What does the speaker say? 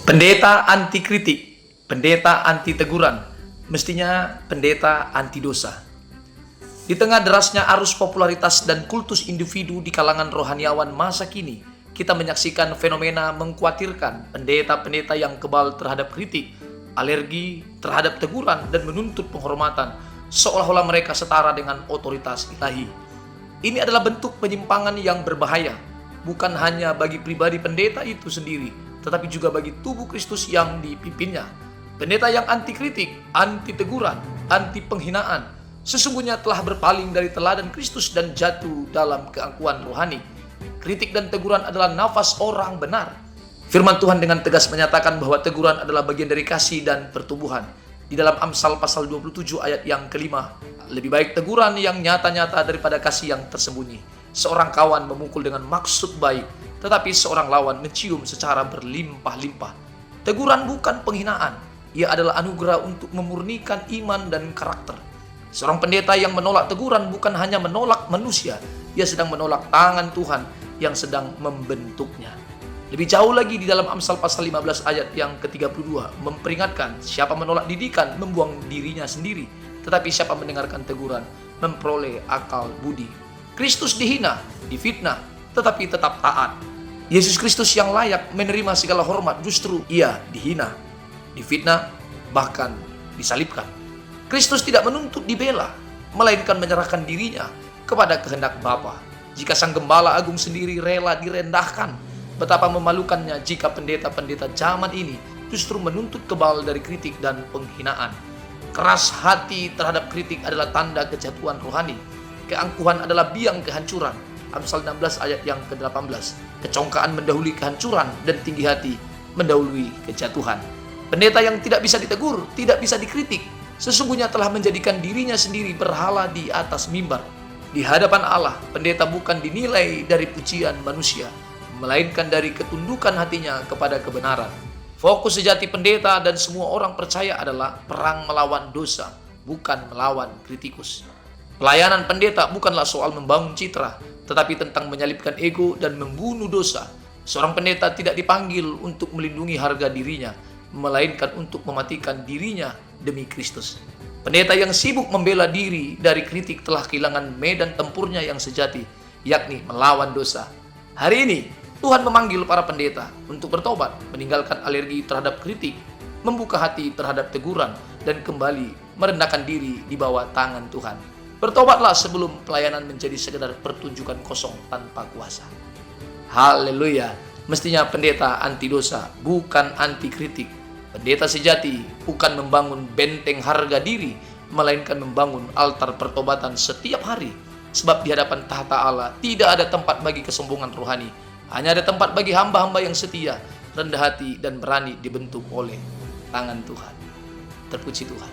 Pendeta anti kritik, pendeta anti teguran, mestinya pendeta anti dosa. Di tengah derasnya arus popularitas dan kultus individu di kalangan rohaniawan masa kini, kita menyaksikan fenomena mengkhawatirkan pendeta-pendeta yang kebal terhadap kritik, alergi terhadap teguran, dan menuntut penghormatan, seolah-olah mereka setara dengan otoritas ilahi. Ini adalah bentuk penyimpangan yang berbahaya, bukan hanya bagi pribadi pendeta itu sendiri, tetapi juga bagi tubuh Kristus yang dipimpinnya. Pendeta yang anti kritik, anti teguran, anti penghinaan, sesungguhnya telah berpaling dari teladan Kristus dan jatuh dalam keangkuhan rohani. Kritik dan teguran adalah nafas orang benar. Firman Tuhan dengan tegas menyatakan bahwa teguran adalah bagian dari kasih dan pertumbuhan. Di dalam Amsal pasal 27 ayat yang kelima, lebih baik teguran yang nyata-nyata daripada kasih yang tersembunyi. Seorang kawan memukul dengan maksud baik, tetapi seorang lawan mencium secara berlimpah-limpah. Teguran bukan penghinaan, ia adalah anugerah untuk memurnikan iman dan karakter. Seorang pendeta yang menolak teguran bukan hanya menolak manusia, ia sedang menolak tangan Tuhan yang sedang membentuknya. Lebih jauh lagi di dalam Amsal pasal 15 ayat yang ke-32 memperingatkan, siapa menolak didikan membuang dirinya sendiri, tetapi siapa mendengarkan teguran memperoleh akal budi. Kristus dihina, difitnah, tetapi tetap taat. Yesus Kristus yang layak menerima segala hormat justru ia dihina, difitnah, bahkan disalibkan. Kristus tidak menuntut dibela, melainkan menyerahkan dirinya kepada kehendak Bapa. Jika Sang Gembala Agung sendiri rela direndahkan, betapa memalukannya jika pendeta-pendeta zaman ini justru menuntut kebal dari kritik dan penghinaan. Keras hati terhadap kritik adalah tanda kejatuhan rohani. Keangkuhan adalah biang kehancuran. Amsal 16 ayat yang ke-18. Kecongkaan mendahului kehancuran dan tinggi hati mendahului kejatuhan. Pendeta yang tidak bisa ditegur, tidak bisa dikritik, sesungguhnya telah menjadikan dirinya sendiri berhala di atas mimbar. Di hadapan Allah, pendeta bukan dinilai dari pujian manusia, melainkan dari ketundukan hatinya kepada kebenaran. Fokus sejati pendeta dan semua orang percaya adalah perang melawan dosa, bukan melawan kritikus. Pelayanan pendeta bukanlah soal membangun citra, tetapi tentang menyalibkan ego dan membunuh dosa. Seorang pendeta tidak dipanggil untuk melindungi harga dirinya, melainkan untuk mematikan dirinya demi Kristus. Pendeta yang sibuk membela diri dari kritik telah kehilangan medan tempurnya yang sejati, yakni melawan dosa. Hari ini, Tuhan memanggil para pendeta untuk bertobat, meninggalkan alergi terhadap kritik, membuka hati terhadap teguran, dan kembali merendahkan diri di bawah tangan Tuhan. Bertobatlah sebelum pelayanan menjadi sekedar pertunjukan kosong tanpa kuasa. Haleluya. Mestinya pendeta anti dosa, bukan anti kritik. Pendeta sejati bukan membangun benteng harga diri, melainkan membangun altar pertobatan setiap hari. Sebab di hadapan tahta Allah tidak ada tempat bagi kesombongan rohani. Hanya ada tempat bagi hamba-hamba yang setia, rendah hati, dan berani dibentuk oleh tangan Tuhan. Terpuji Tuhan.